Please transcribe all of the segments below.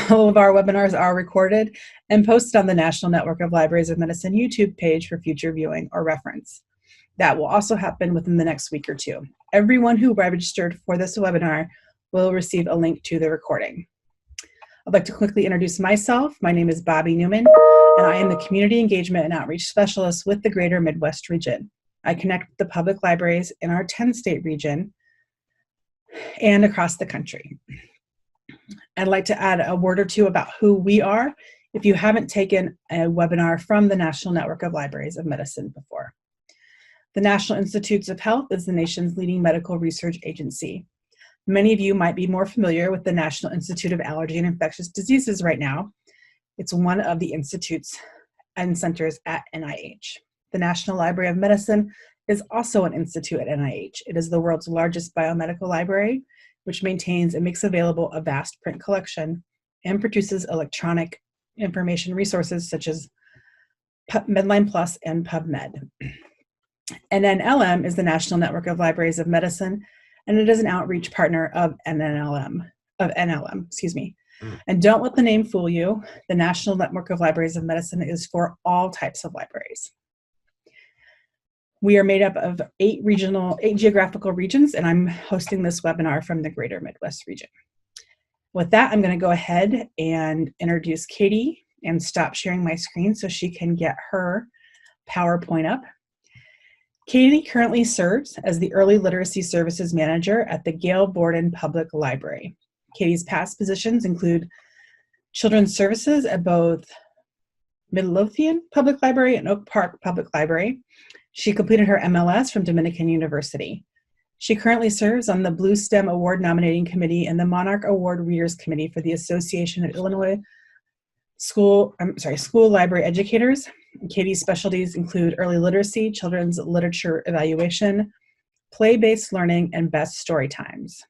All of our webinars are recorded and posted on the National Network of Libraries of Medicine YouTube page for future viewing or reference. That will also happen within the next week or two. Everyone who registered for this webinar will receive a link to the recording. I'd like to quickly introduce myself. My name is Bobby Newman, and I am the Community Engagement and Outreach Specialist with the Greater Midwest region. I connect with the public libraries in our 10-state region and across the country. I'd like to add a word or two about who we are if you haven't taken a webinar from the National Network of Libraries of Medicine before. The National Institutes of Health is the nation's leading medical research agency. Many of you might be more familiar with the National Institute of Allergy and Infectious Diseases right now. It's one of the institutes and centers at NIH. The National Library of Medicine is also an institute at NIH. It is the world's largest biomedical library, which maintains and makes available a vast print collection and produces electronic information resources such as Medline Plus and PubMed. NNLM is the National Network of Libraries of Medicine, and it is an outreach partner of NLM. And don't let the name fool you. The National Network of Libraries of Medicine is for all types of libraries. We are made up of 8 geographical regions, and I'm hosting this webinar from the Greater Midwest region. With that, I'm going to go ahead and introduce Katie and stop sharing my screen so she can get her PowerPoint up. Katie currently serves as the Early Literacy Services Manager at the Gail Borden Public Library. Katie's past positions include Children's Services at both Midlothian Public Library and Oak Park Public Library. She completed her MLIS from Dominican University. She currently serves on the Bluestem Award Nominating Committee and the Monarch Award Readers Committee for the Association of Illinois School Library Educators. Katie's specialties include early literacy, children's literature evaluation, play-based learning, and best story times.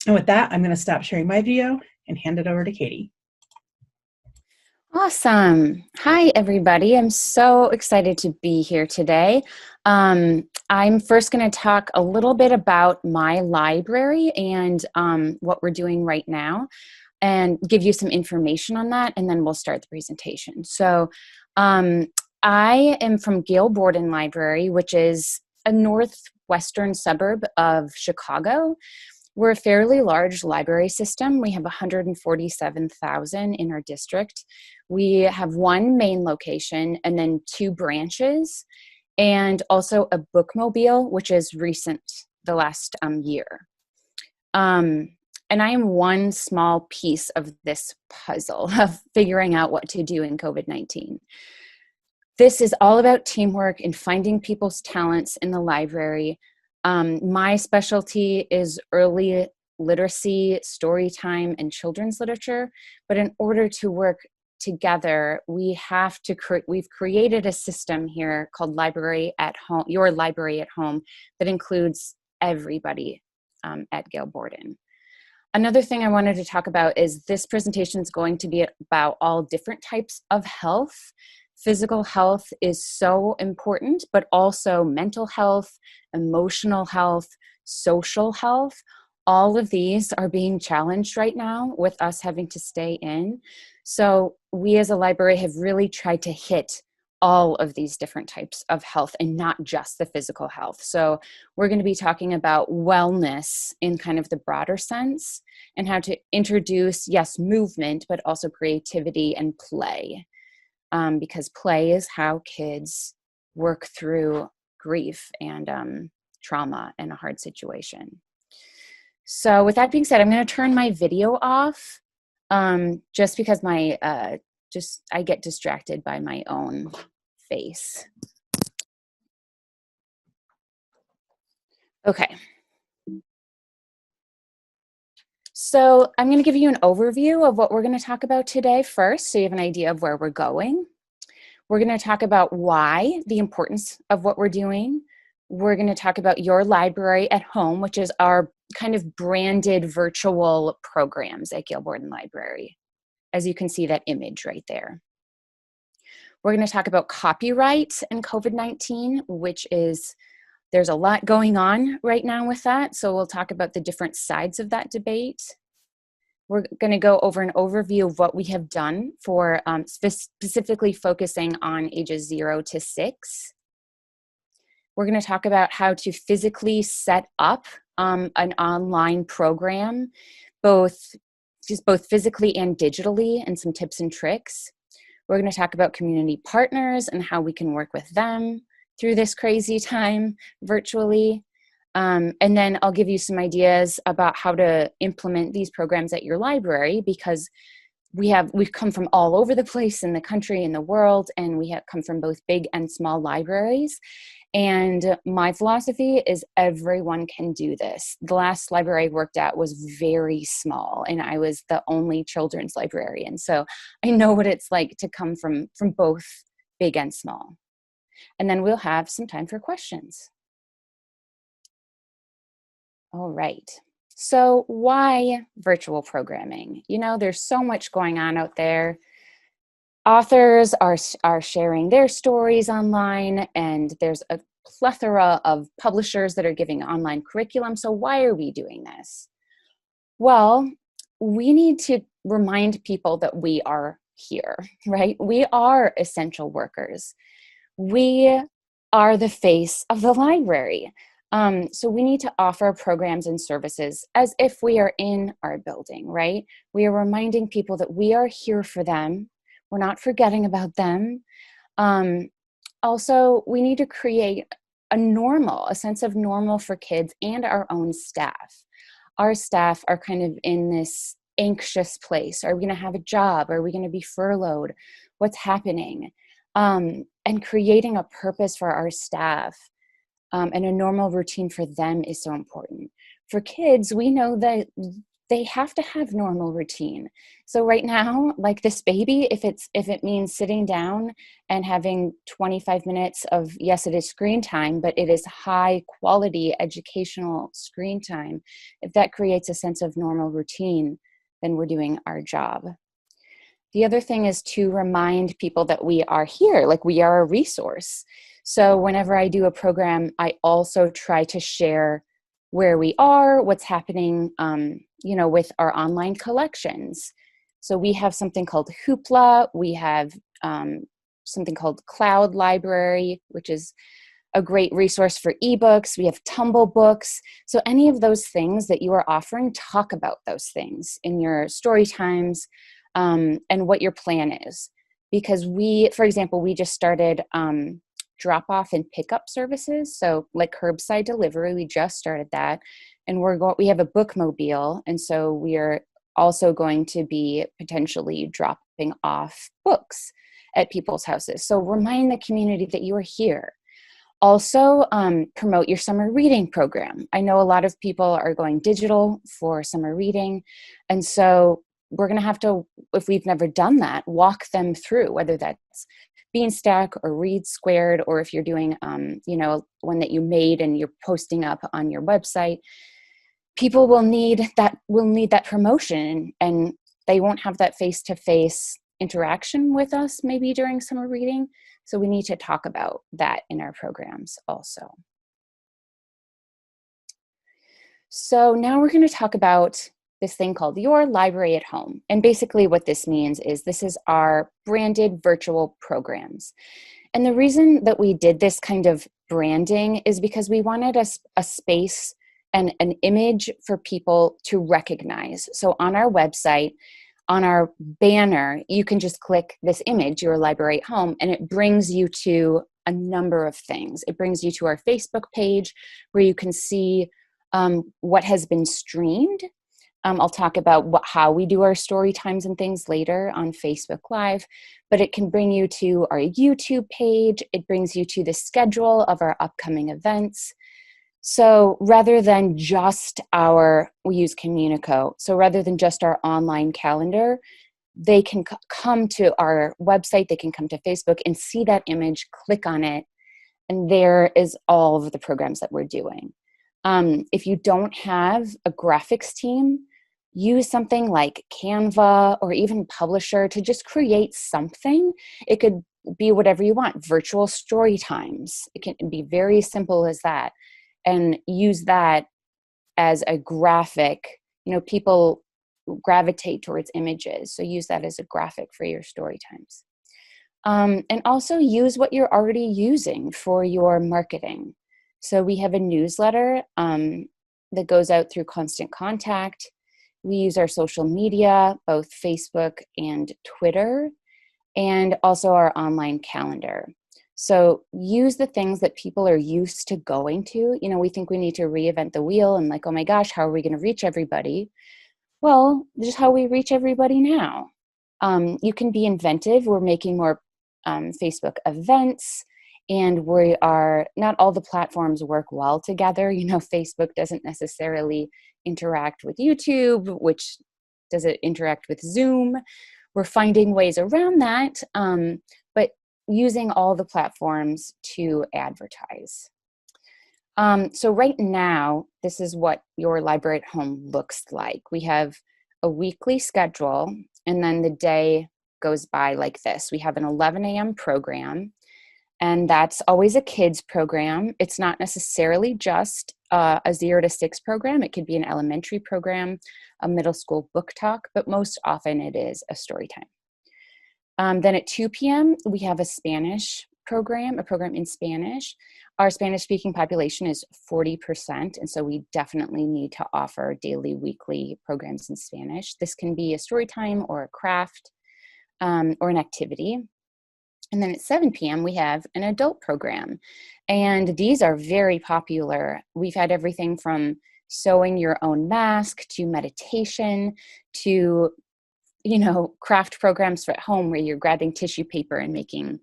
And with that, I'm going to stop sharing my video and hand it over to Katie. Awesome. Hi, everybody. I'm so excited to be here today. I'm first going to talk a little bit about my library and what we're doing right now, and give you some information on that, and then we'll start the presentation. So I am from Gail Borden Library, which is a northwestern suburb of Chicago. We're a fairly large library system. We have 147,000 in our district. We have one main location and then 2 branches, and also a bookmobile, which is recent, the last year. And I am one small piece of this puzzle of figuring out what to do in COVID-19. This is all about teamwork and finding people's talents in the library. My specialty is early literacy, story time, and children's literature. But in order to work together, we've created a system here called Library at Home, Your Library at Home, that includes everybody at Gail Borden. Another thing I wanted to talk about is this presentation is going to be about all different types of health. Physical health is so important, but also mental health, emotional health, social health. All of these are being challenged right now with us having to stay in. So we as a library have really tried to hit all of these different types of health and not just the physical health. So we're going to be talking about wellness in kind of the broader sense and how to introduce, yes, movement, but also creativity and play. Because play is how kids work through grief and trauma in a hard situation. So with that being said, I'm going to turn my video off just because I get distracted by my own face. Okay. So I'm going to give you an overview of what we're going to talk about today first, so you have an idea of where we're going. We're going to talk about why, the importance of what we're doing. We're going to talk about Your Library at Home, which is our kind of branded virtual programs at Gail Borden Library. As you can see that image right there. We're going to talk about copyright and COVID-19, which is, there's a lot going on right now with that. So we'll talk about the different sides of that debate. We're going to go over an overview of what we have done for specifically focusing on ages 0 to 6. We're going to talk about how to physically set up an online program, both physically and digitally, and some tips and tricks. We're going to talk about community partners and how we can work with them through this crazy time virtually. And then I'll give you some ideas about how to implement these programs at your library, because we've come from all over the place in the country and the world, and we have come from both big and small libraries. And my philosophy is everyone can do this. The last library I worked at was very small, and I was the only children's librarian. So I know what it's like to come from both big and small. And then we'll have some time for questions. All right. So why virtual programming? You know, there's so much going on out there. Authors are sharing their stories online, and there's a plethora of publishers that are giving online curriculum. So why are we doing this? Well, we need to remind people that we are here, right? We are essential workers. We are the face of the library. So we need to offer programs and services as if we are in our building, right? We are reminding people that we are here for them. We're not forgetting about them. Also, we need to create a sense of normal for kids and our own staff. Our staff are kind of in this anxious place. Are we going to have a job? Are we going to be furloughed? What's happening? And creating a purpose for our staff and a normal routine for them is so important. For kids, we know that they have to have normal routine. So right now, like this baby, if it means sitting down and having 25 minutes of, yes, it is screen time, but it is high quality educational screen time. If that creates a sense of normal routine, then we're doing our job. The other thing is to remind people that we are here, like we are a resource. So whenever I do a program, I also try to share where we are, what's happening, with our online collections. So we have something called Hoopla. We have something called Cloud Library, which is a great resource for ebooks. We have Tumble Books. So any of those things that you are offering, talk about those things in your story times and what your plan is. Because for example, we just started drop-off and pickup services. So like curbside delivery, we just started that. And we have a bookmobile. And so we are also going to be potentially dropping off books at people's houses. So remind the community that you are here. Also, promote your summer reading program. I know a lot of people are going digital for summer reading. And so we're going to have to, if we've never done that, walk them through, whether that's Beanstack or Read Squared, or if you're doing, one that you made and you're posting up on your website. People will need that promotion, and they won't have that face-to-face interaction with us maybe during summer reading. So we need to talk about that in our programs also. So now we're going to talk about this thing called Your Library at Home. And basically what this means is this is our branded virtual programs. And the reason that we did this kind of branding is because we wanted a space and an image for people to recognize. So on our website, on our banner, you can just click this image, Your Library at Home, and it brings you to a number of things. It brings you to our Facebook page where you can see what has been streamed. I'll talk about how we do our story times and things later on Facebook Live, but it can bring you to our YouTube page. It brings you to the schedule of our upcoming events. So rather than just we use Communico, so rather than just our online calendar, they can come to our website, they can come to Facebook and see that image, click on it, and there is all of the programs that we're doing. If you don't have a graphics team, use something like Canva or even Publisher to just create something. It could be whatever you want, virtual story times. It can be very simple as that. And use that as a graphic. People gravitate towards images. So use that as a graphic for your story times. And also use what you're already using for your marketing. So we have a newsletter that goes out through Constant Contact. We use our social media, both Facebook and Twitter, and also our online calendar. So use the things that people are used to going to. You know, we think we need to reinvent the wheel and like, oh my gosh, how are we going to reach everybody? Well, this is how we reach everybody now. You can be inventive. We're making more Facebook events, and we are, not all the platforms work well together. You know, Facebook doesn't necessarily interact with YouTube, which doesn't interact with Zoom. We're finding ways around that, but using all the platforms to advertise. So right now, this is what your library at home looks like. We have a weekly schedule, and then the day goes by like this. We have an 11 a.m. program, and that's always a kids program. It's not necessarily just a 0 to 6 program. It could be an elementary program, a middle school book talk, but most often it is a story time. Then at 2 p.m., we have a Spanish program, a program in Spanish. Our Spanish-speaking population is 40%, and so we definitely need to offer daily, weekly programs in Spanish. This can be a story time or a craft or an activity. And then at 7 p.m., we have an adult program, and these are very popular. We've had everything from sewing your own mask to meditation to, you know, craft programs for at home where you're grabbing tissue paper and making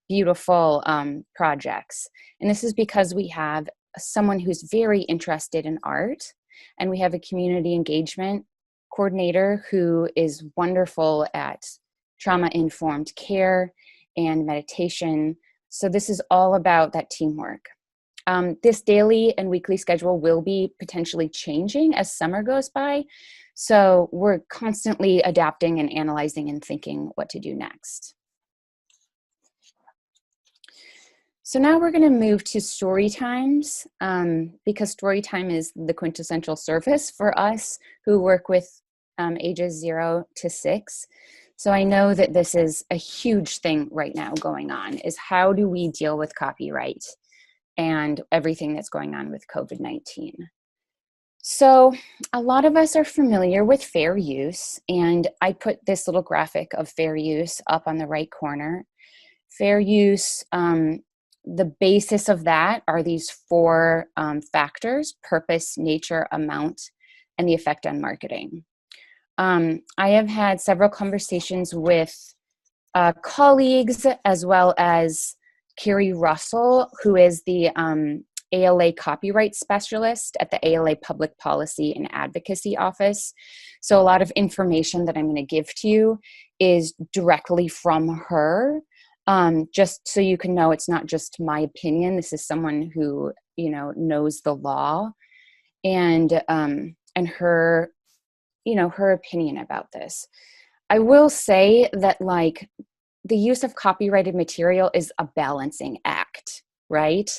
beautiful projects. And this is because we have someone who's very interested in art, and we have a community engagement coordinator who is wonderful at trauma-informed care and meditation. So this is all about that teamwork. This daily and weekly schedule will be potentially changing as summer goes by. So we're constantly adapting and analyzing and thinking what to do next. So now we're going to move to story times, because story time is the quintessential service for us who work with ages 0 to 6. So I know that this is a huge thing right now going on, is how do we deal with copyright and everything that's going on with COVID-19. So a lot of us are familiar with fair use, and I put this little graphic of fair use up on the right corner. Fair use, the basis of that are these 4 factors: purpose, nature, amount, and the effect on marketing. I have had several conversations with colleagues, as well as Carrie Russell, who is the ALA copyright specialist at the ALA Public Policy and Advocacy Office. So a lot of information that I'm going to give to you is directly from her. Just so you can know, it's not just my opinion. This is someone who, you know, knows the law, and her, you know, her opinion about this. I will say that, like, the use of copyrighted material is a balancing act, right?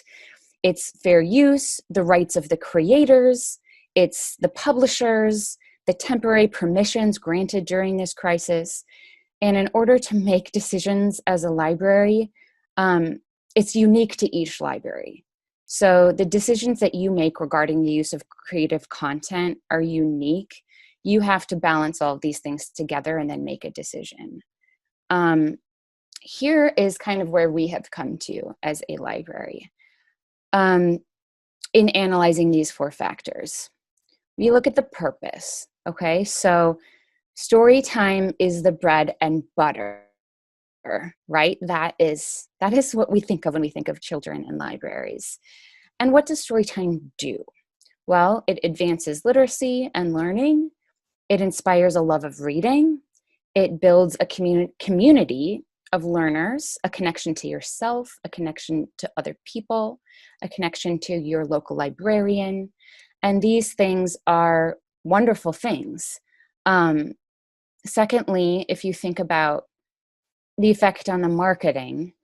It's fair use, the rights of the creators, it's the publishers, the temporary permissions granted during this crisis. And in order to make decisions as a library, it's unique to each library. So the decisions that you make regarding the use of creative content are unique. You have to balance all of these things together and then make a decision. Here is kind of where we have come to as a library in analyzing these 4 factors. We look at the purpose, okay? So story time is the bread and butter, right? That is what we think of when we think of children in libraries. And what does story time do? Well, it advances literacy and learning. It inspires a love of reading. It builds a community of learners, a connection to yourself, a connection to other people, a connection to your local librarian. And these things are wonderful things. Secondly, if you think about the effect on the marketing,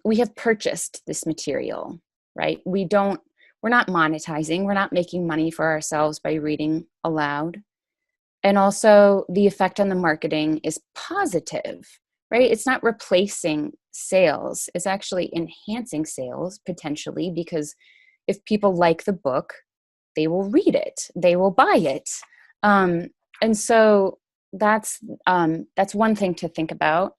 we have purchased this material, right? We're not monetizing, we're not making money for ourselves by reading aloud. And also the effect on the marketing is positive, right? It's not replacing sales. It's actually enhancing sales potentially, because if people like the book, they will read it, they will buy it. And so that's one thing to think about.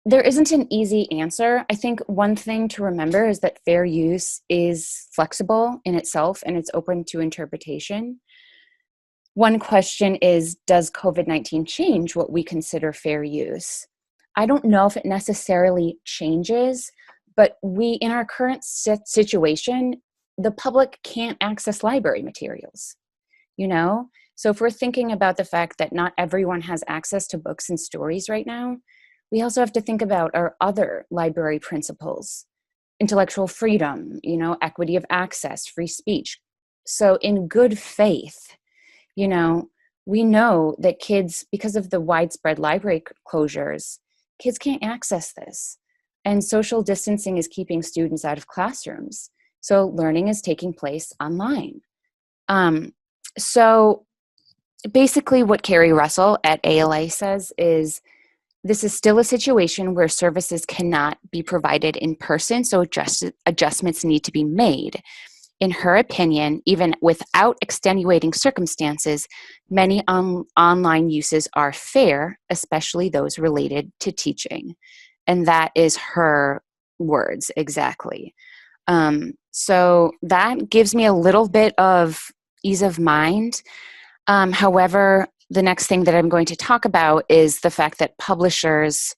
There isn't an easy answer. I think one thing to remember is that fair use is flexible in itself and it's open to interpretation. One question is, does COVID-19 change what we consider fair use? I don't know if it necessarily changes, but in our current situation, the public can't access library materials, you know? So if we're thinking about the fact that not everyone has access to books and stories right now, we also have to think about our other library principles: intellectual freedom, equity of access, free speech. So in good faith, we know that kids, because of the widespread library closures, kids can't access this. And social distancing is keeping students out of classrooms. So learning is taking place online. So basically what Carrie Russell at ALA says is, this is still a situation where services cannot be provided in person, so adjustments need to be made. In her opinion, even without extenuating circumstances, many online uses are fair, especially those related to teaching. And that is her words exactly. So that gives me a little bit of ease of mind. However, the next thing that I'm going to talk about is the fact that publishers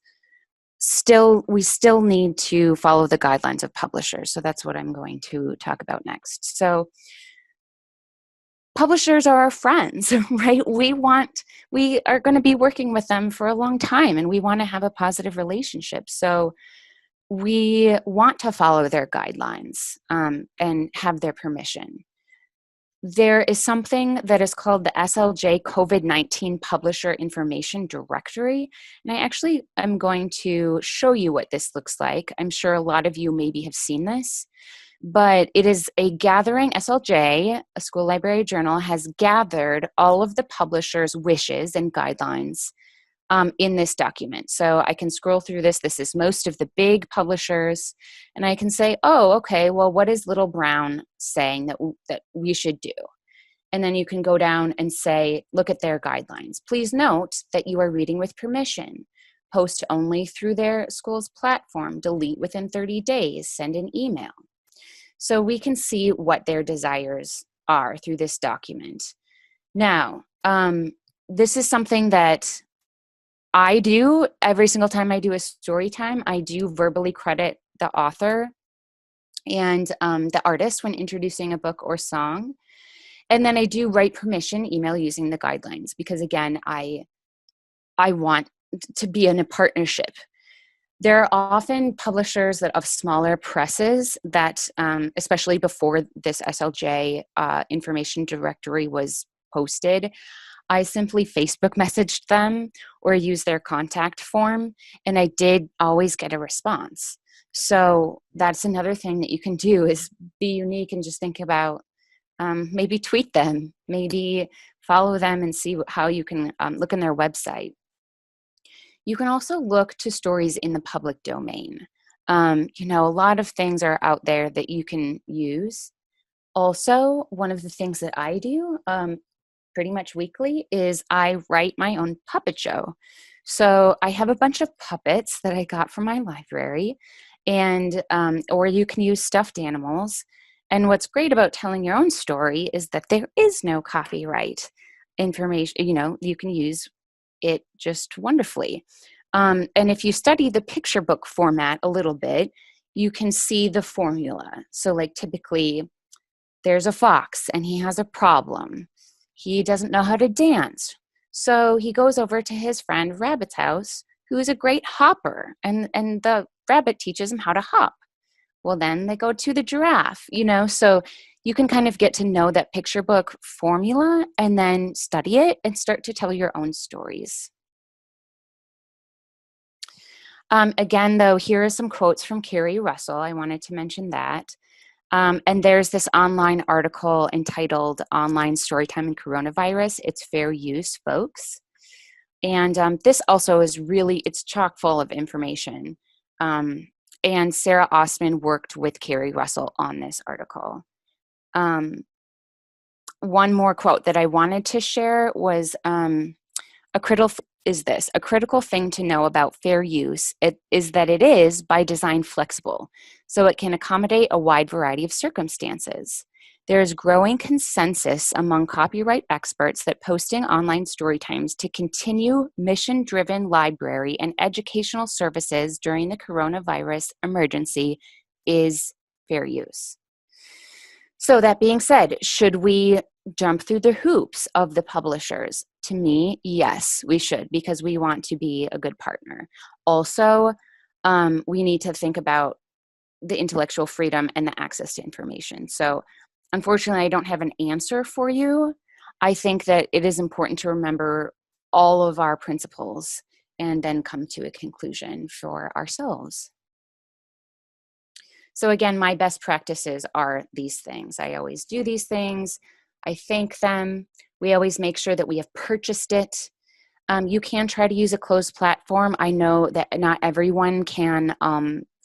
we still need to follow the guidelines of publishers. So that's what I'm going to talk about next. So publishers are our friends, right? We are going to be working with them for a long time, and we want to have a positive relationship. So we want to follow their guidelines and have their permission. There is something that is called the SLJ COVID-19 Publisher Information Directory. And I actually am going to show you what this looks like. I'm sure a lot of you maybe have seen this, but it is a gathering. SLJ, a school library journal, has gathered all of the publishers' wishes and guidelines in this document. So I can scroll through this. This is most of the big publishers. And I can say, oh, okay, well, what is Little Brown saying that we should do? And then you can go down and say, look at their guidelines. Please note that you are reading with permission. Post only through their school's platform. Delete within 30 days. Send an email. So we can see what their desires are through this document. Now, this is something that I do every single time I do a story time. I do verbally credit the author and the artist when introducing a book or song. And then I do write permission email using the guidelines, because again, I want to be in a partnership. There are often publishers that of smaller presses that, especially before this SLJ information directory was posted, I simply Facebook messaged them or used their contact form, and I did always get a response. So that's another thing that you can do, is be unique and just think about maybe tweet them, maybe follow them and see how you can look in their website. You can also look to stories in the public domain. A lot of things are out there that you can use. Also, one of the things that I do pretty much weekly is I write my own puppet show. So I have a bunch of puppets that I got from my library, and or you can use stuffed animals. And what's great about telling your own story is that there is no copyright information. You can use it just wonderfully. And if you study the picture book format a little bit, you can see the formula. So like typically there's a fox and he has a problem. He doesn't know how to dance. So he goes over to his friend Rabbit's house, who is a great hopper, and the rabbit teaches him how to hop. Well, then they go to the giraffe, so you can kind of get to know that picture book formula and then study it and start to tell your own stories. Again, though, here are some quotes from Carrie Russell. I wanted to mention that. And there's this online article entitled Online Storytime and Coronavirus. It's fair use, folks. And this also is really, it's chock full of information. And Sarah Ostman worked with Carrie Russell on this article. One more quote that I wanted to share was a critical thing to know about fair use is that it is by design flexible, so it can accommodate a wide variety of circumstances. There is growing consensus among copyright experts that posting online story times to continue mission-driven library and educational services during the coronavirus emergency is fair use. So that being said, should we jump through the hoops of the publishers? To me, yes, we should, because we want to be a good partner. Also, we need to think about the intellectual freedom and the access to information. So unfortunately, I don't have an answer for you. I think that it is important to remember all of our principles and then come to a conclusion for ourselves. So again, my best practices are these things. I always do these things. I thank them. We always make sure that we have purchased it. You can try to use a closed platform. I know that not everyone can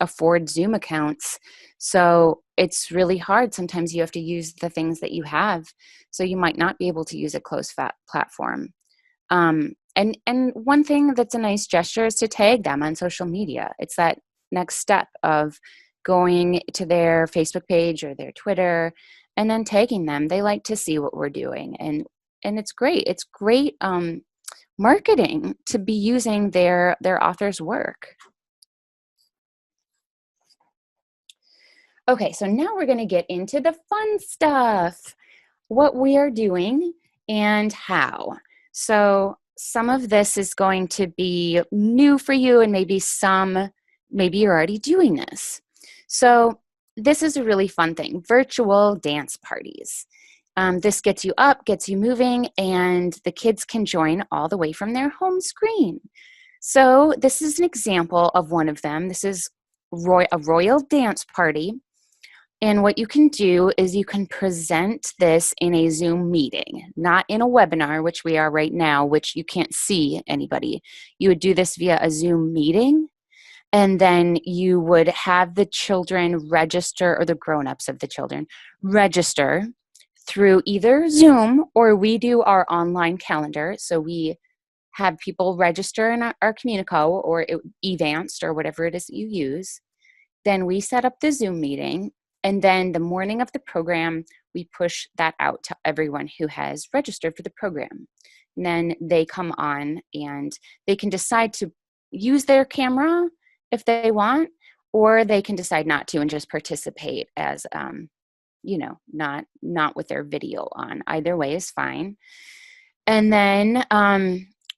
afford Zoom accounts. So it's really hard. Sometimes you have to use the things that you have. So you might not be able to use a closed platform. And one thing that's a nice gesture is to tag them on social media. It's that next step of going to their Facebook page or their Twitter and then tagging them. They like to see what we're doing. And it's great. It's great marketing to be using their author's work. Okay, so now we're going to get into the fun stuff, what we are doing and how. So some of this is going to be new for you, and maybe you're already doing this. So this is a really fun thing, virtual dance parties. This gets you up, gets you moving, and the kids can join all the way from their home screen. So this is an example of one of them. This is a royal dance party. And what you can do is you can present this in a Zoom meeting, not in a webinar, which we are right now, which you can't see anybody. You would do this via a Zoom meeting. And then you would have the children register, or the grown-ups of the children register through either Zoom, or we do our online calendar. So we have people register in our Communico or Evanced or whatever it is that you use. Then we set up the Zoom meeting. And then the morning of the program, we push that out to everyone who has registered for the program. And then they come on and they can decide to use their camera if they want, or they can decide not to and just participate as, not with their video on. Either way is fine. And then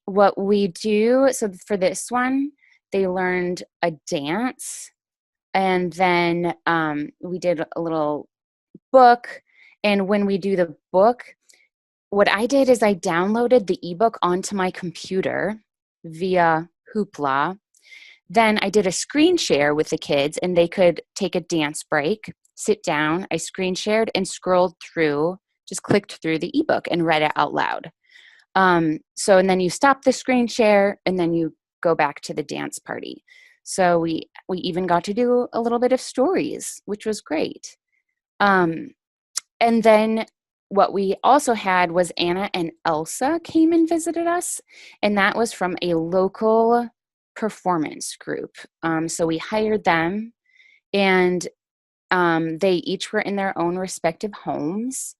what we do, so for this one, they learned a dance, and then we did a little book. And when we do the book, what I did is I downloaded the ebook onto my computer via Hoopla. Then I did a screen share with the kids, and they could take a dance break, sit down. I screen shared and scrolled through, just clicked through the ebook and read it out loud. And then you stop the screen share, and then you go back to the dance party. So we even got to do a little bit of stories, which was great. And then what we also had was Anna and Elsa came and visited us, and that was from a local performance group. So we hired them, and they each were in their own respective homes,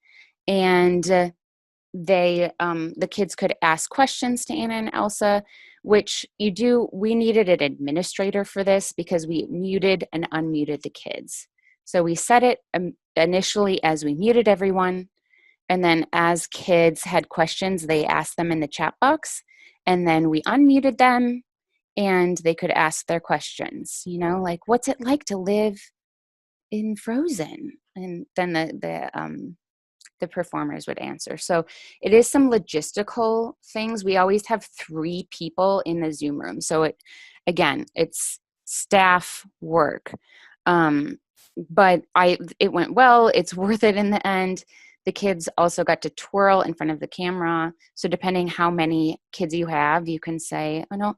and the kids could ask questions to Anna and Elsa, which we needed an administrator for this because we muted and unmuted the kids. So we set it initially as we muted everyone, and then as kids had questions, they asked them in the chat box, and then we unmuted them and they could ask their questions, like, what's it like to live in Frozen? And then the performers would answer. So it is some logistical things. We always have 3 people in the Zoom room. So it's staff work. but it went well. It's worth it in the end. The kids also got to twirl in front of the camera. So depending how many kids you have, you can say, oh no,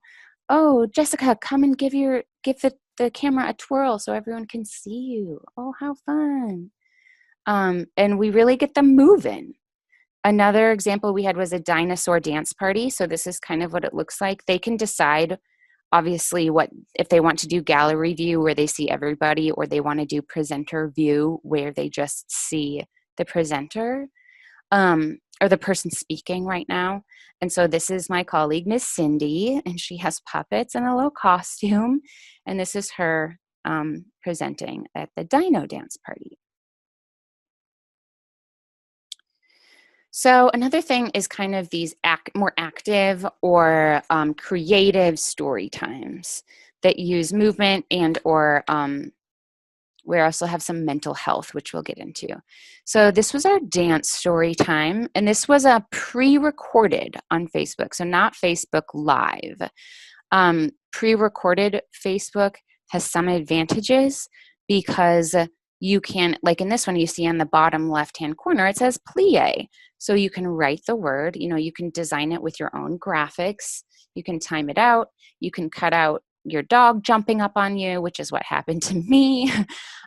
oh, Jessica, come and give the camera a twirl so everyone can see you. Oh, how fun. And we really get them moving. Another example we had was a dinosaur dance party. So this is kind of what it looks like. They can decide, obviously, what if they want to do gallery view where they see everybody, or they want to do presenter view where they just see the presenter or the person speaking right now. And so this is my colleague, Miss Cindy, and she has puppets and a little costume. And this is her presenting at the dino dance party. So another thing is kind of these more active or creative story times that use movement and or we also have some mental health, which we'll get into. So this was our dance story time, and this was a pre-recorded on Facebook, so not Facebook Live. Pre-recorded Facebook has some advantages because you can, like in this one, you see on the bottom left-hand corner, it says plie. So you can write the word, you can design it with your own graphics. You can time it out. You can cut out your dog jumping up on you, which is what happened to me.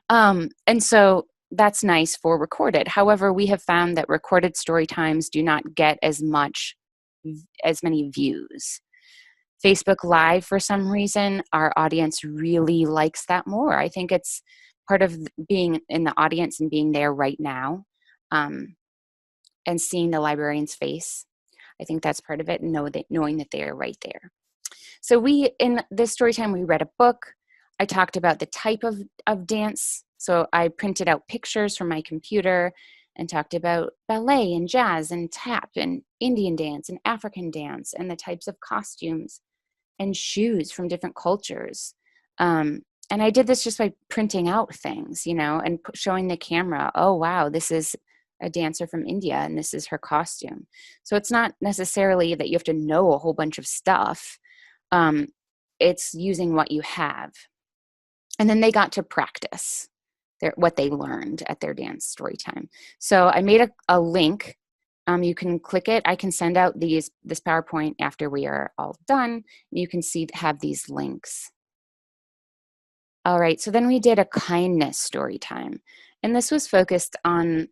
And so that's nice for recorded. However, we have found that recorded story times do not get as many views. Facebook Live, for some reason, our audience really likes that more. I think it's part of being in the audience and being there right now, and seeing the librarian's face. I think that's part of it, and knowing that they are right there. So in this story time, we read a book. I talked about the type of dance. So I printed out pictures from my computer and talked about ballet and jazz and tap and Indian dance and African dance and the types of costumes and shoes from different cultures. And I did this just by printing out things, and showing the camera, oh, wow, this is a dancer from India and this is her costume. So it's not necessarily that you have to know a whole bunch of stuff. It's using what you have. And then they got to practice what they learned at their dance story time. So I made a link. You can click it. I can send out this PowerPoint after we are all done. You can have these links. All right, so then we did a kindness story time. And this was focused on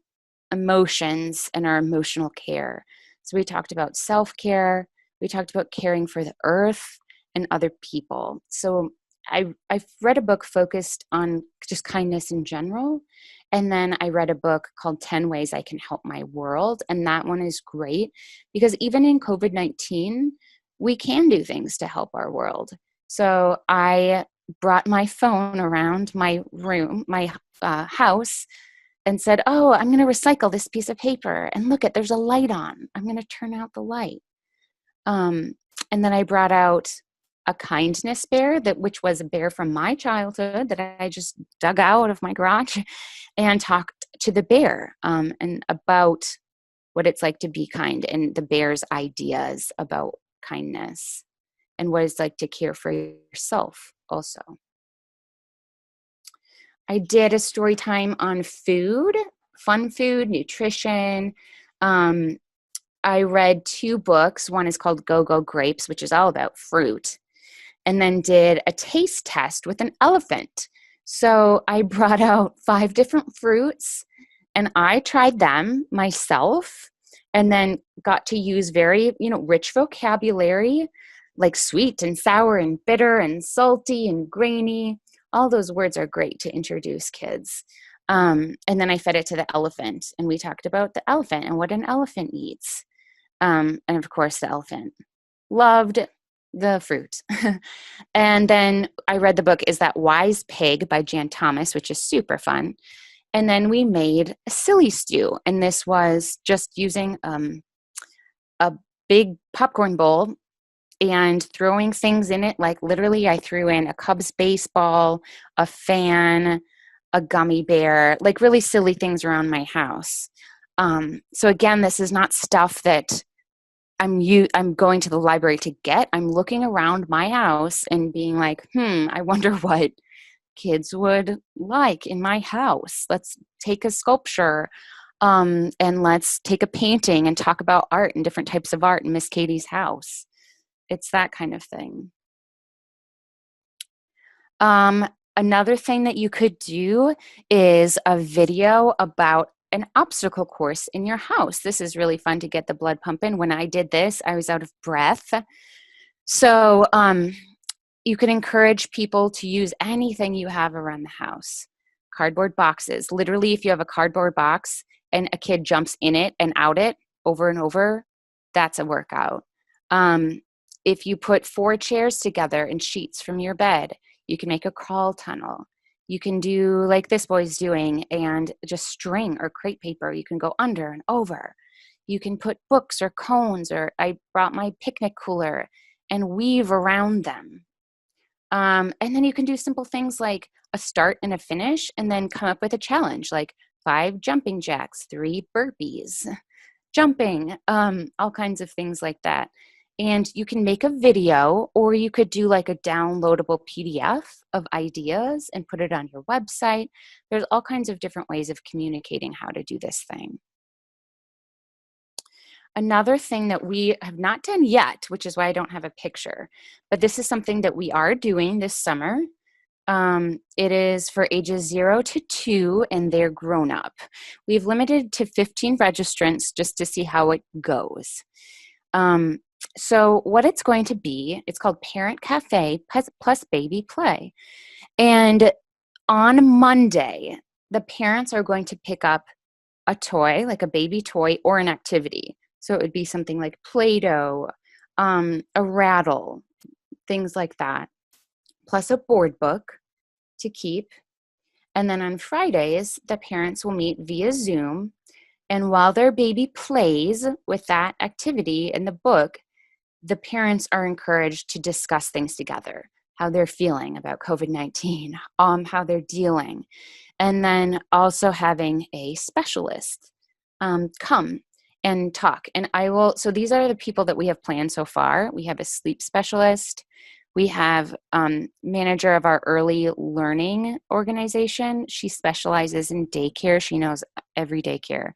emotions and our emotional care. So we talked about self-care. We talked about caring for the earth and other people. So I've read a book focused on just kindness in general. And then I read a book called 10 Ways I Can Help My World. And that one is great because even in COVID-19, we can do things to help our world. So I brought my phone around my room, my house, and said, oh, I'm going to recycle this piece of paper. And look, there's a light on. I'm going to turn out the light. And then I brought out a kindness bear, which was a bear from my childhood that I just dug out of my garage, and talked to the bear and about what it's like to be kind and the bear's ideas about kindness and what it's like to care for yourself also. I did a story time on food, fun food, nutrition. I read 2 books. One is called Go Go Grapes, which is all about fruit, and then did a taste test with an elephant. So I brought out 5 different fruits and I tried them myself and then got to use very, rich vocabulary like sweet and sour and bitter and salty and grainy. All those words are great to introduce kids. And then I fed it to the elephant and we talked about the elephant and what an elephant eats. And of course the elephant loved the fruit. And then I read the book Is That Wise Pig by Jan Thomas, which is super fun. And then we made a silly stew. And this was just using a big popcorn bowl and throwing things in it. Like literally I threw in a Cubs baseball, a fan, a gummy bear, like really silly things around my house. So again, this is not stuff that I'm going to the library to get. I'm looking around my house and being like, I wonder what kids would like in my house. Let's take a sculpture and let's take a painting and talk about art and different types of art in Miss Katie's house. It's that kind of thing. Another thing that you could do is a video about an obstacle course in your house. This is really fun to get the blood pumping. When I did this, I was out of breath. So you can encourage people to use anything you have around the house. Cardboard boxes. Literally, if you have a cardboard box and a kid jumps in it and out it over and over, that's a workout. If you put 4 chairs together and sheets from your bed, you can make a crawl tunnel. You can do like this boy's doing and just string or crepe paper. You can go under and over. You can put books or cones, or I brought my picnic cooler and weave around them. And then you can do simple things like a start and a finish, and then come up with a challenge like 5 jumping jacks, 3 burpees, jumping, all kinds of things like that. And you can make a video, or you could do like a downloadable PDF of ideas and put it on your website. There's all kinds of different ways of communicating how to do this thing. Another thing that we have not done yet, which is why I don't have a picture, but this is something that we are doing this summer. It is for ages 0 to 2, and they're grown up. We've limited to 15 registrants just to see how it goes. So what it's going to be, it's called Parent Cafe plus Baby Play. And on Monday, the parents are going to pick up a toy, like a baby toy, or an activity. So it would be something like Play-Doh, a rattle, things like that, plus a board book to keep. And then on Fridays, the parents will meet via Zoom. And while their baby plays with that activity in the book, the parents are encouraged to discuss things together, how they're feeling about COVID-19, how they're dealing. And then also having a specialist come and talk. And so these are the people that we have planned so far. We have a sleep specialist. We have manager of our early learning organization. She specializes in daycare. She knows every daycare.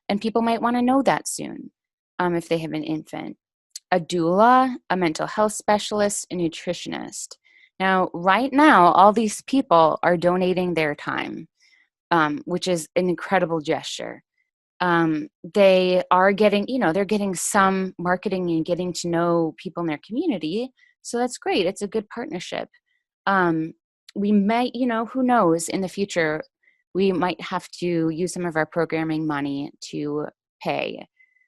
And people might want to know that soon if they have an infant. A doula, a mental health specialist, a nutritionist. Now, right now, all these people are donating their time, which is an incredible gesture. They are getting, they're getting some marketing and getting to know people in their community. So that's great. It's a good partnership. We might, who knows, in the future, we might have to use some of our programming money to pay.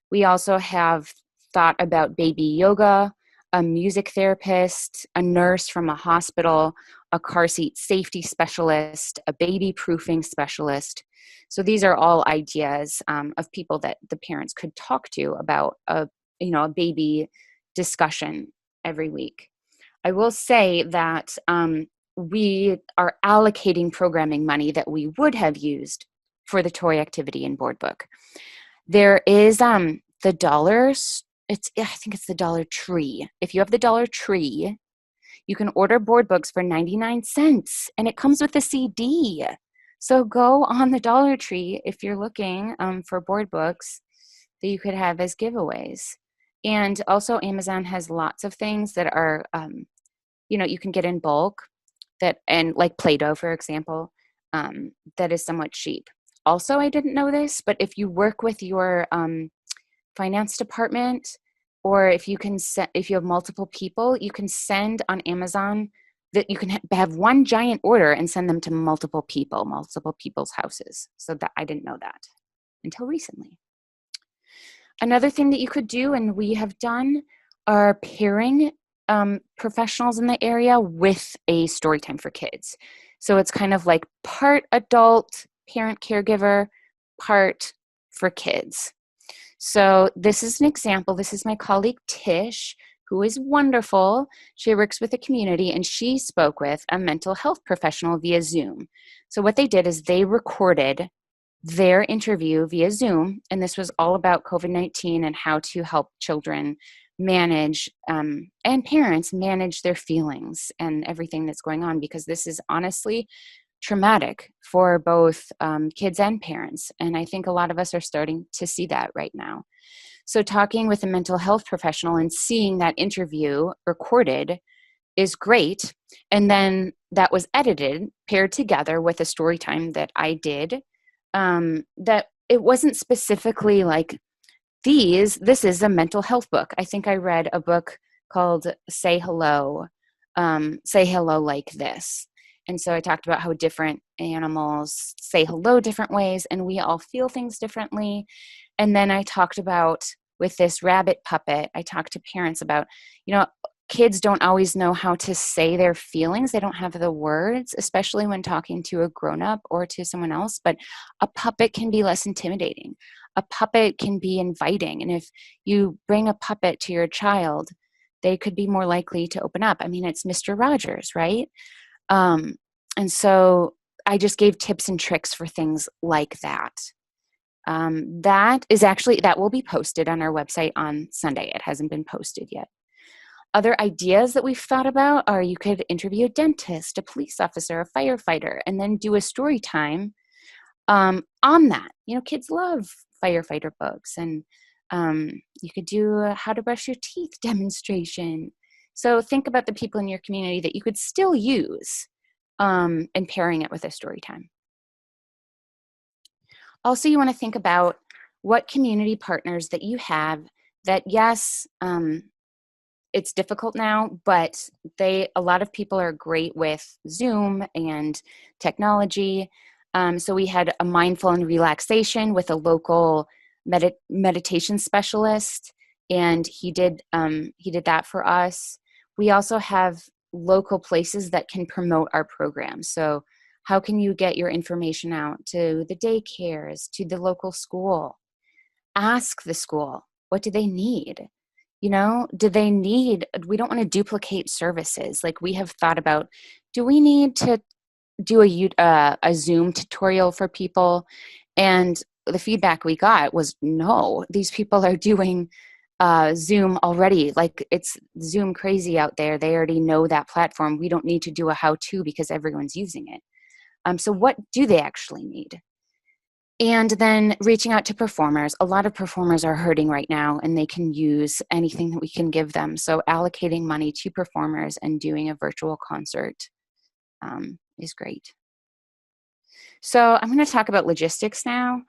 We also have thought about baby yoga, a music therapist, a nurse from a hospital, a car seat safety specialist, a baby proofing specialist. So these are all ideas of people that the parents could talk to about a baby discussion every week. I will say that we are allocating programming money that we would have used for the toy activity and board book. There is the dollars. I think it's the Dollar Tree. If you have the Dollar Tree, you can order board books for 99 cents, and it comes with a CD. So go on the Dollar Tree if you're looking for board books that you could have as giveaways. And also Amazon has lots of things that are, you can get in bulk, and like Play-Doh, for example, that is somewhat cheap. Also, I didn't know this, but if you work with your finance department, or if you have multiple people, you can send on Amazon that you can have one giant order and send them to multiple people's houses. So that I didn't know that until recently. Another thing that you could do, and we have done, are pairing professionals in the area with a story time for kids. So it's kind of like part adult, parent, caregiver, part for kids. So this is an example. This is my colleague Tish, who is wonderful. She works with the community, and she spoke with a mental health professional via Zoom. So what they did is they recorded their interview via Zoom, and this was all about COVID-19 and how to help children manage, and parents manage their feelings and everything that's going on, because this is honestly traumatic for both kids and parents. And I think a lot of us are starting to see that right now. So talking with a mental health professional and seeing that interview recorded is great. And then that was edited, paired together with a story time that I did, that it wasn't specifically like, this is a mental health book. I think I read a book called Say Hello Like This. And so I talked about how different animals say hello different ways, and we all feel things differently. And then I talked about, with this rabbit puppet, I talked to parents about, kids don't always know how to say their feelings. They don't have the words, especially when talking to a grown-up or to someone else. But a puppet can be less intimidating. A puppet can be inviting. And if you bring a puppet to your child, they could be more likely to open up. I mean, it's Mr. Rogers, right? And so I just gave tips and tricks for things like that. That will be posted on our website on Sunday. It hasn't been posted yet. Other ideas that we've thought about are, you could interview a dentist, a police officer, a firefighter, and then do a story time on that. Kids love firefighter books, and you could do a how to brush your teeth demonstration. So think about the people in your community that you could still use, and pairing it with a story time. Also, you want to think about what community partners that you have that, yes, it's difficult now, but a lot of people are great with Zoom and technology. So we had a mindful and relaxation with a local meditation specialist, and he did that for us. We also have local places that can promote our program. So how can you get your information out to the daycares, to the local school? Ask the school, what do they need? We don't want to duplicate services. Like, we have thought about, do we need to do a Zoom tutorial for people? And the feedback we got was, no, these people are doing Zoom already. Like, it's Zoom crazy out there. They already know that platform. We don't need to do a how-to because everyone's using it. So what do they actually need? And then reaching out to performers. A lot of performers are hurting right now, and they can use anything that we can give them. So allocating money to performers and doing a virtual concert is great. So I'm going to talk about logistics now.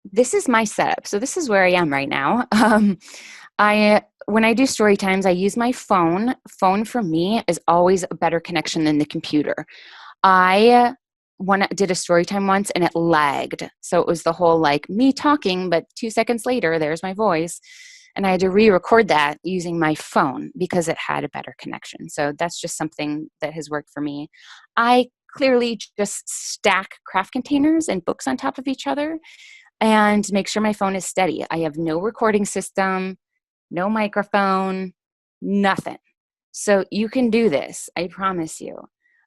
This is my setup. So this is where I am right now. When I do story times, I use my phone. Phone for me is always a better connection than the computer. I did a story time once and it lagged. So it was the whole me talking, but 2 seconds later, there's my voice. And I had to re-record that using my phone because it had a better connection. So that's just something that has worked for me. I clearly just stack craft containers and books on top of each other and make sure my phone is steady. I have no recording system, no microphone, nothing. So you can do this, I promise you.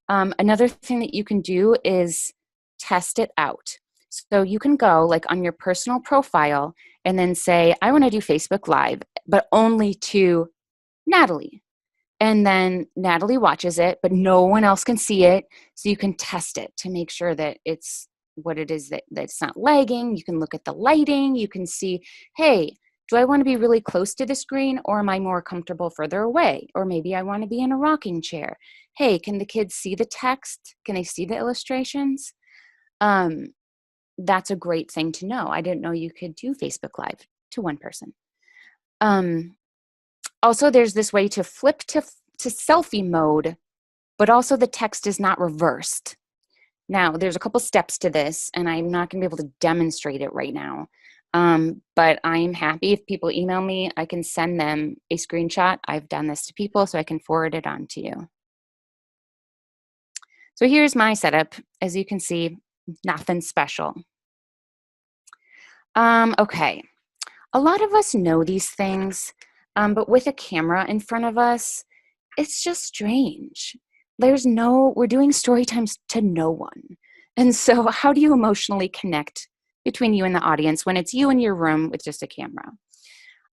Another thing that you can do is test it out. So you can go on your personal profile and then say, I want to do Facebook Live, but only to Natalie. And then Natalie watches it, but no one else can see it. So you can test it to make sure that it's what it is, that it's not lagging. You can look at the lighting. You can see, hey, do I want to be really close to the screen, or am I more comfortable further away? Or maybe I want to be in a rocking chair. Hey, can the kids see the text? Can they see the illustrations? That's a great thing to know. I didn't know you could do Facebook Live to one person. Also, there's this way to flip to selfie mode, but also the text is not reversed. Now, there's a couple steps to this, and I'm not going to be able to demonstrate it right now. But I'm happy if people email me, I can send them a screenshot. I've done this to people, so I can forward it on to you. So here's my setup. As you can see, nothing special. Okay. A lot of us know these things, but with a camera in front of us, it's just strange. We're doing story times to no one. And so how do you emotionally connect between you and the audience when it's you in your room with just a camera?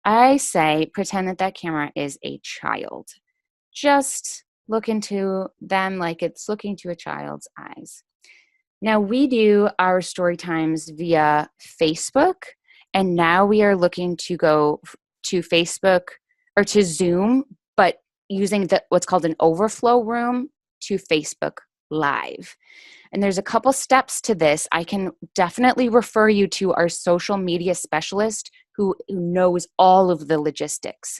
I say pretend that that camera is a child. Just look into them like it's looking to a child's eyes. Now we do our story times via Facebook, and now we are looking to go to Facebook or to Zoom, but using what's called an overflow room to Facebook Live. And there's a couple steps to this. I can definitely refer you to our social media specialist who knows all of the logistics.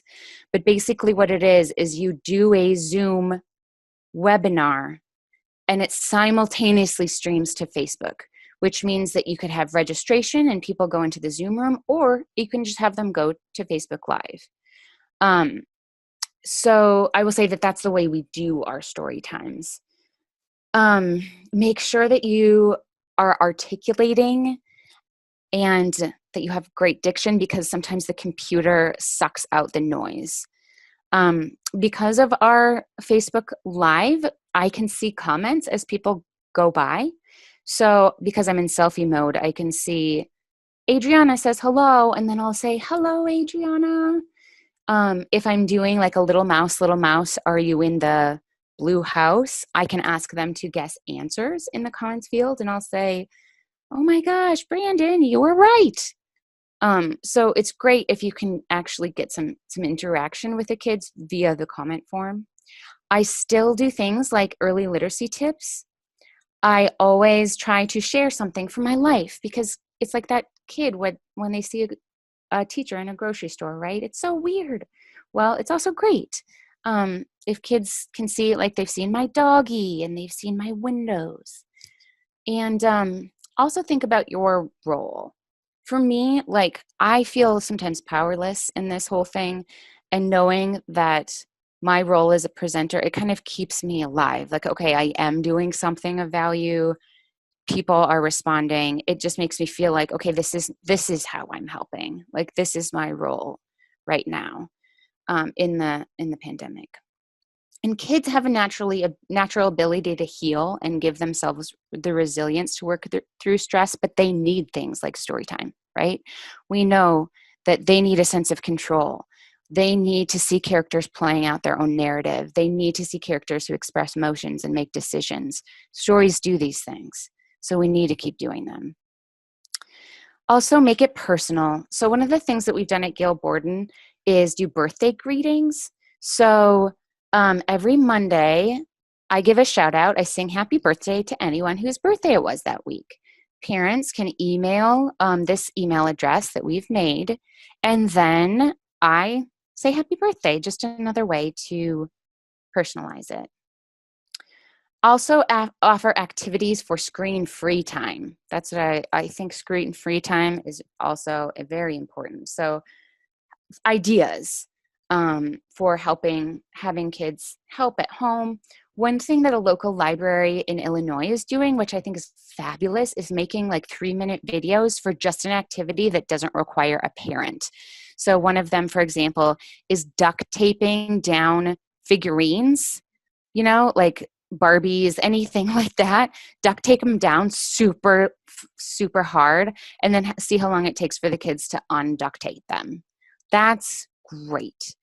But basically what it is you do a Zoom webinar and it simultaneously streams to Facebook, which means that you could have registration and people go into the Zoom room, or you can just have them go to Facebook Live. So I will say that that's the way we do our story times. Make sure that you are articulating and that you have great diction, because sometimes the computer sucks out the noise. Because of our Facebook Live, I can see comments as people go by. So because I'm in selfie mode, I can see Adriana says hello, and then I'll say, hello, Adriana. If I'm doing like a little mouse, are you in the blue house? I can ask them to guess answers in the comments field, and I'll say, oh my gosh, Brandon, you were right. So it's great if you can actually get some interaction with the kids via the comment form. I still do things like early literacy tips. I always try to share something from my life, because it's like that kid when they see a teacher in a grocery store, right? It's so weird. Well, it's also great. If kids can see it, like they've seen my doggy and they've seen my windows. And also think about your role. For me, like, I feel sometimes powerless in this whole thing, and knowing that my role as a presenter, it kind of keeps me alive. Like, okay, I am doing something of value. People are responding. It just makes me feel like, okay, this is how I'm helping. Like, this is my role right now in the pandemic. And kids have a natural ability to heal and give themselves the resilience to work through stress, but they need things like story time, right? We know that they need a sense of control. They need to see characters playing out their own narrative. They need to see characters who express emotions and make decisions. Stories do these things, so we need to keep doing them. Also, make it personal. So one of the things that we've done at Gail Borden is do birthday greetings. So every Monday, I give a shout out. I sing happy birthday to anyone whose birthday it was that week. Parents can email this email address that we've made, and then I say happy birthday, just another way to personalize it. Also offer activities for screen-free time. That's what I think screen-free time is also very important. So ideas for having kids help at home. One thing that a local library in Illinois is doing, which I think is fabulous, is making like 3-minute videos for just an activity that doesn't require a parent. So one of them, for example, is duct taping down figurines, like Barbies, anything like that. Duct tape them down super, super hard, and then see how long it takes for the kids to unduct tape them. That's great.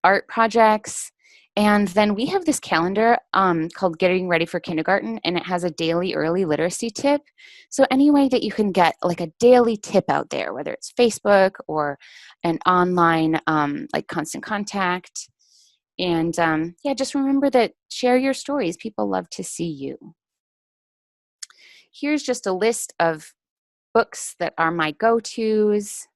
Art projects. And then we have this calendar called Getting Ready for Kindergarten, and it has a daily early literacy tip. So any way that you can get like a daily tip out there, whether it's Facebook or an online like Constant Contact. And just remember that share your stories. People love to see you. Here's just a list of books that are my go-tos.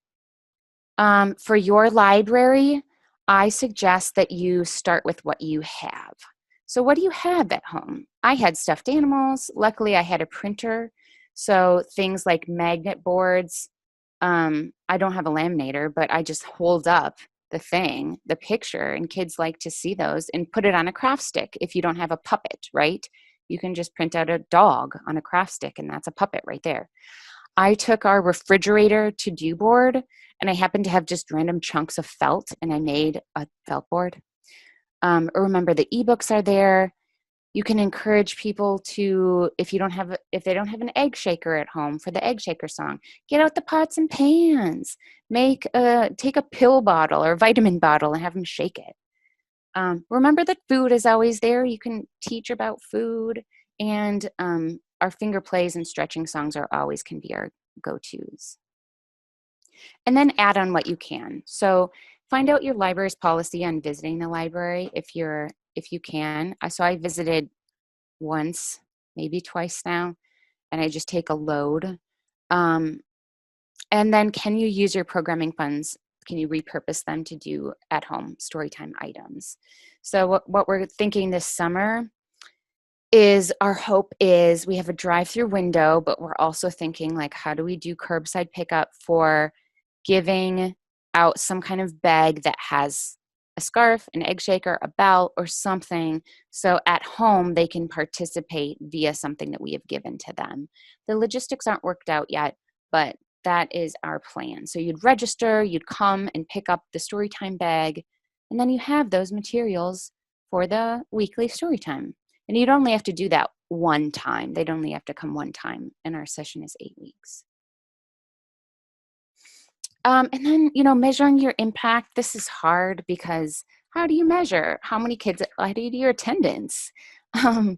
For your library, I suggest that you start with what you have. So what do you have at home? I had stuffed animals. Luckily, I had a printer. So things like magnet boards. I don't have a laminator, but I just hold up the picture, and kids like to see those, and put it on a craft stick. If you don't have a puppet, right? You can just print out a dog on a craft stick, and that's a puppet right there. I took our refrigerator to-do board, and I happened to have just random chunks of felt, and I made a felt board. Remember, the ebooks are there. You can encourage people to, if they don't have an egg shaker at home, for the egg shaker song, get out the pots and pans. Take a pill bottle or a vitamin bottle and have them shake it. Remember that food is always there. You can teach about food, and our finger plays and stretching songs can be our go-tos. And then add on what you can. So find out your library's policy on visiting the library if you can. So I visited once, maybe twice now, and I just take a load. And then can you use your programming funds? Can you repurpose them to do at-home storytime items? So what we're thinking this summer is, our hope is we have a drive-through window, but we're also thinking, like, how do we do curbside pickup for giving out some kind of bag that has a scarf, an egg shaker, a bell, or something, so at home they can participate via something that we have given to them. The logistics aren't worked out yet, but that is our plan. So you'd register, you'd come and pick up the storytime bag, and then you have those materials for the weekly storytime. And you'd only have to do that one time. They'd only have to come one time, and our session is 8 weeks. And then, measuring your impact. This is hard because how do you measure? How many kids, how do you do your attendance? Do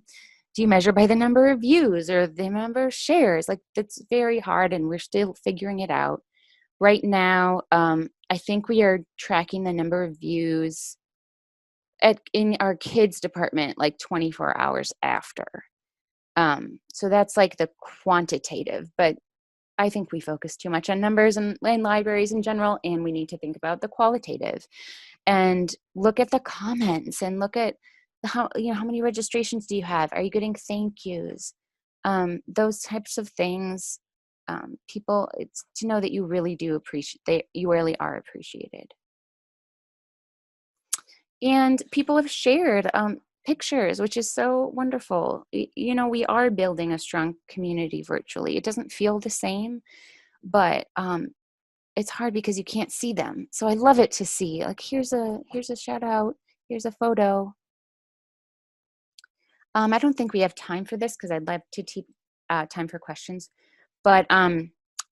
you measure by the number of views or the number of shares? Like, that's very hard, and we're still figuring it out. Right now, I think we are tracking the number of views in our kids department like 24 hours after. So that's like the quantitative, but I think we focus too much on numbers and libraries in general, and we need to think about the qualitative and look at the comments and look at how many registrations do you have? Are you getting thank yous? Those types of things. People, it's to know that you really do appreciate, you really are appreciated. And people have shared pictures, which is so wonderful. We are building a strong community virtually. It doesn't feel the same, but it's hard because you can't see them. So I love it to see, like, here's a shout out, here's a photo. I don't think we have time for this because I'd love to keep time for questions, but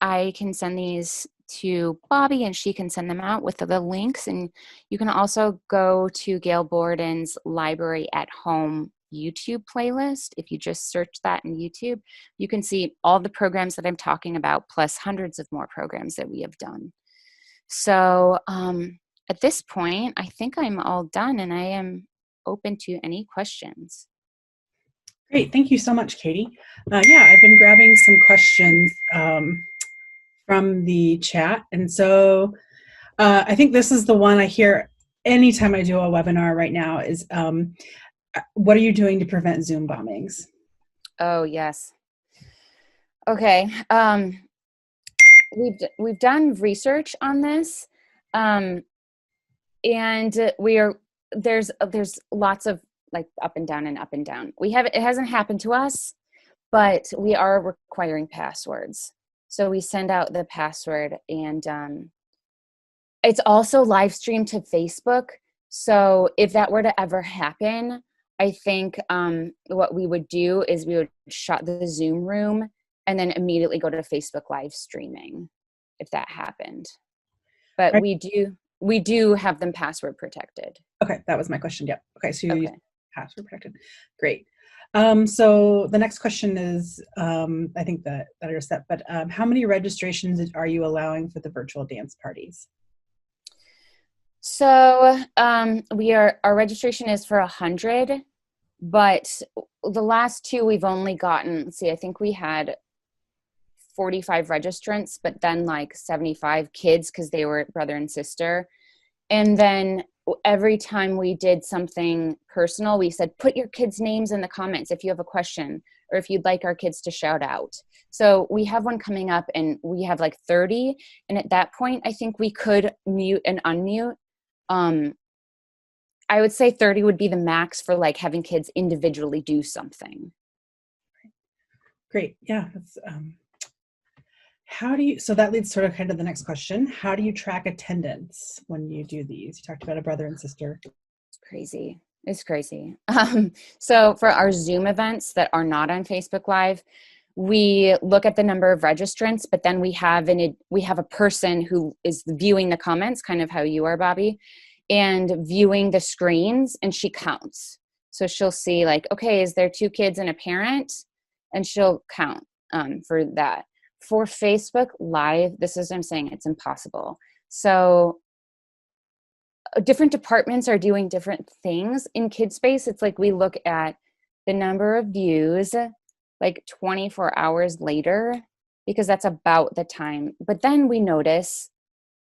I can send these to Bobby and she can send them out with the links. And you can also go to Gail Borden's Library at Home YouTube playlist. If you just search that in YouTube, you can see all the programs that I'm talking about, plus hundreds of more programs that we have done. So at this point, I think I'm all done and I am open to any questions. Great, thank you so much, Katie. Yeah, I've been grabbing some questions from the chat, and so I think this is the one I hear anytime I do a webinar right now is, what are you doing to prevent Zoom bombings? Oh, yes. Okay, we've done research on this, and there's lots of like up and down and up and down. It hasn't happened to us, but we are requiring passwords. So we send out the password, and it's also live streamed to Facebook. So if that were to ever happen, I think what we would do is we would shut the Zoom room and then immediately go to Facebook live streaming if that happened. But right. we do have them password protected. Okay, that was my question. Yep. Okay, so you password protected. Great. So the next question is, I think that are set, but how many registrations are you allowing for the virtual dance parties? So our registration is for 100, but the last two we've only gotten, let's see, I think we had 45 registrants, but then like 75 kids because they were brother and sister. And then every time we did something personal, we said, put your kids' names in the comments if you have a question or if you'd like our kids to shout out. So we have one coming up and we have like 30. And at that point, I think we could mute and unmute. I would say 30 would be the max for like having kids individually do something. Great. Yeah. That's, so that leads sort of kind of the next question. How do you track attendance when you do these? You talked about a brother and sister. It's crazy. It's crazy. So for our Zoom events that are not on Facebook Live, we look at the number of registrants, but then we have a person who is viewing the comments, kind of how you are, Bobby, and viewing the screens, and she counts. So she'll see like, okay, is there 2 kids and a parent? And she'll count for that. For Facebook Live, this is what I'm saying, it's impossible. So different departments are doing different things. In KidSpace, it's like we look at the number of views like 24 hours later, because that's about the time. But then we notice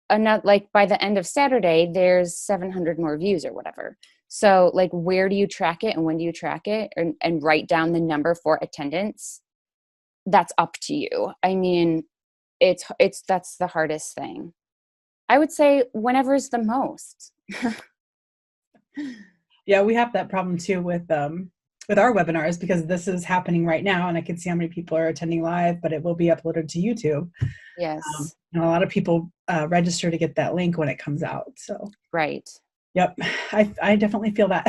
like by the end of Saturday, there's 700 more views or whatever. So like, where do you track it and when do you track it, and write down the number for attendance? That's up to you. I mean, that's the hardest thing. I would say whenever is the most. Yeah, we have that problem too with our webinars, because this is happening right now and I can see how many people are attending live, but it will be uploaded to YouTube. Yes. And a lot of people register to get that link when it comes out. So right. Yep, I definitely feel that.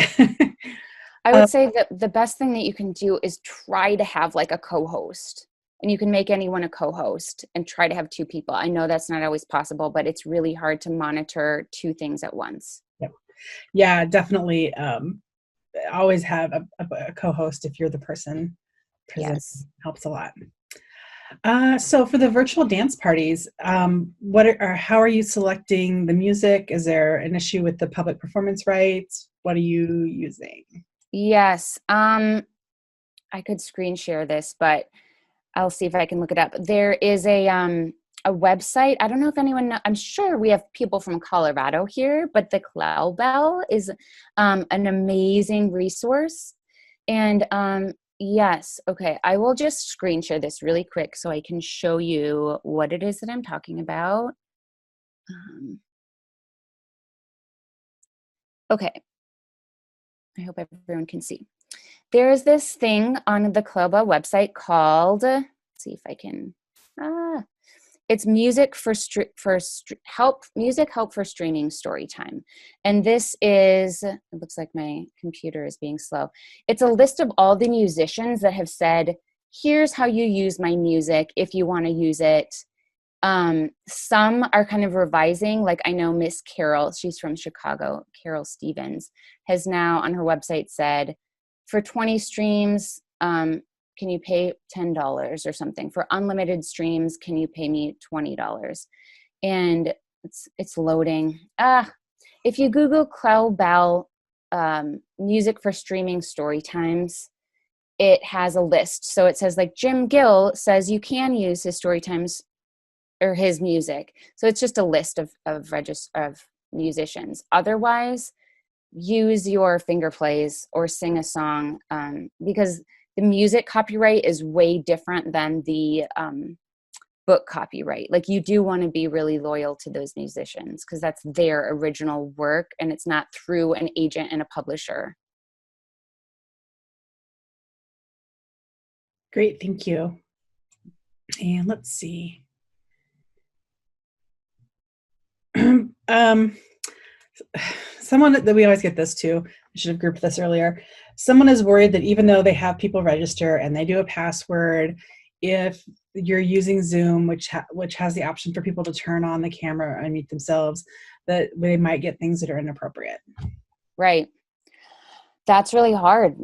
I would say that the best thing that you can do is try to have like a co-host, and you can make anyone a co-host and try to have 2 people. I know that's not always possible, but it's really hard to monitor 2 things at once. Yep. Yeah, definitely. Always have a co-host if you're the person present. Yes. Helps a lot. So for the virtual dance parties, how are you selecting the music? Is there an issue with the public performance rights? What are you using? Yes. I could screen share this, but I'll see if I can look it up. There is a website. I don't know if anyone knows. I'm sure we have people from Colorado here, but the Cloudbell is an amazing resource. And yes, okay, I will just screen share this really quick so I can show you what it is that I'm talking about. Okay, I hope everyone can see. There is this thing on the Cloudbell website called, let's see if I can, it's music help for streaming storytime. And this is, it looks like my computer is being slow. It's a list of all the musicians that have said, here's how you use my music if you want to use it. Some are kind of revising, like I know Miss Carol, she's from Chicago, Carol Stevens, has now on her website said, for 20 streams, can you pay $10 or something? For unlimited streams, can you pay me $20? And it's loading. If you Google Cloudbell music for streaming story times, it has a list. So it says like Jim Gill says you can use his story times or his music. So it's just a list of musicians. Otherwise, use your finger plays or sing a song, because the music copyright is way different than the book copyright. Like you do want to be really loyal to those musicians because that's their original work and it's not through an agent and a publisher. Great, thank you. And let's see. Someone that we always get this too, I should have grouped this earlier. Someone is worried that even though they have people register and they do a password, if you're using Zoom, which has the option for people to turn on the camera and mute themselves, that they might get things that are inappropriate. Right. That's really hard.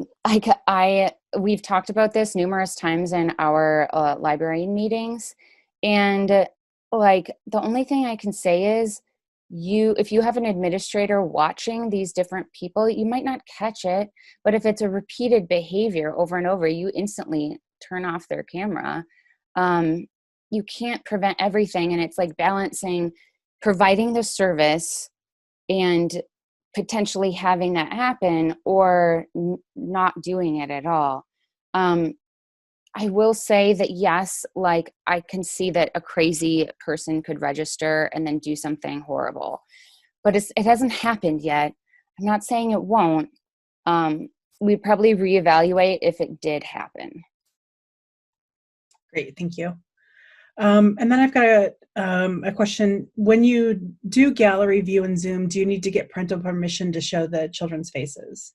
We've talked about this numerous times in our library meetings, and like the only thing I can say is if you have an administrator watching these different people, you might not catch it, but if it's a repeated behavior over and over, you instantly turn off their camera. You can't prevent everything, and it's like balancing providing the service and potentially having that happen or not doing it at all. I will say that yes, like I can see that a crazy person could register and then do something horrible, but it hasn't happened yet. I'm not saying it won't. We'd probably reevaluate if it did happen. Great, thank you. And then I've got a question. When you do gallery view in Zoom, do you need to get parental permission to show the children's faces?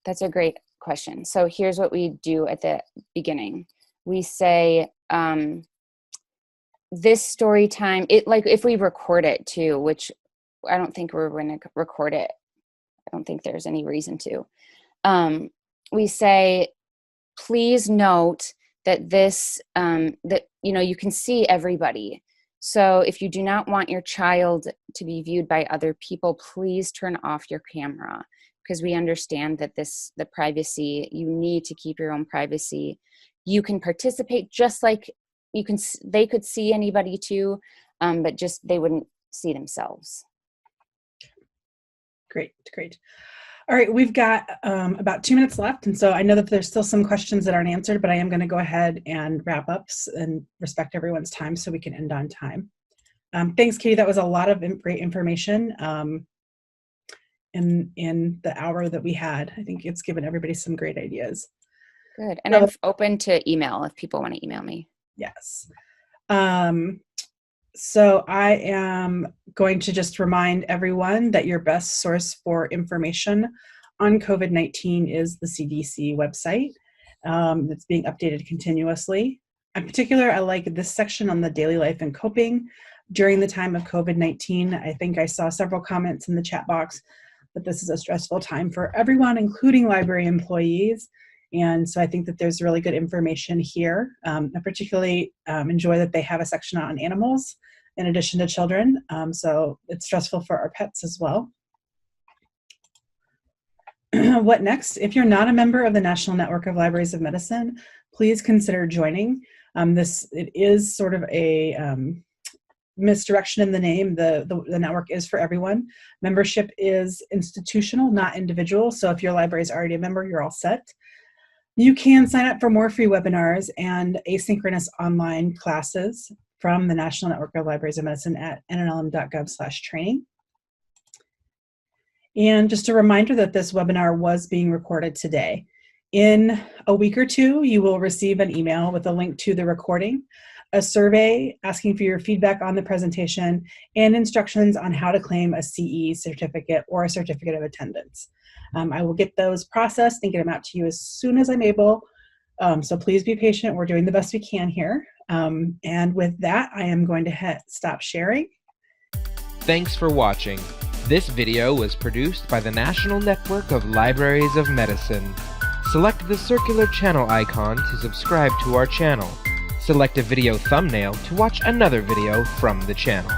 That's a great question. So here's what we do at the beginning. We say, this story time, like if we record it too, which I don't think we're going to record it. I don't think there's any reason to. We say, please note that this, that, you can see everybody. So if you do not want your child to be viewed by other people, please turn off your camera, because we understand that the privacy, you need to keep your own privacy. You can participate just like they could see anybody too, but just they wouldn't see themselves. Great. All right, we've got about 2 minutes left, and so I know that there's still some questions that aren't answered, but I am going to go ahead and wrap up and respect everyone's time so we can end on time. Thanks, Katie. That was a lot of great information in the hour that we had. I think it's given everybody some great ideas. Good, and I'm open to email if people want to email me. Yes. So I am going to just remind everyone that your best source for information on COVID-19 is the CDC website. That's being updated continuously. In particular, I like this section on the daily life and coping during the time of COVID-19. I think I saw several comments in the chat box that this is a stressful time for everyone, including library employees. And so I think that there's really good information here. I particularly enjoy that they have a section on animals in addition to children. So it's stressful for our pets as well. What next? If you're not a member of the National Network of Libraries of Medicine, please consider joining. It is sort of a misdirection in the name. The network is for everyone. Membership is institutional, not individual. So if your library is already a member, you're all set. You can sign up for more free webinars and asynchronous online classes from the National Network of Libraries of Medicine at nnlm.gov/training. And just a reminder that this webinar was being recorded today. In a week or two, you will receive an email with a link to the recording, a survey asking for your feedback on the presentation, and instructions on how to claim a CE certificate or a certificate of attendance. I will get those processed and get them out to you as soon as I'm able. So please be patient. We're doing the best we can here. And with that, I am going to stop sharing. Thanks for watching. This video was produced by the National Network of Libraries of Medicine. Select the circular channel icon to subscribe to our channel. Select a video thumbnail to watch another video from the channel.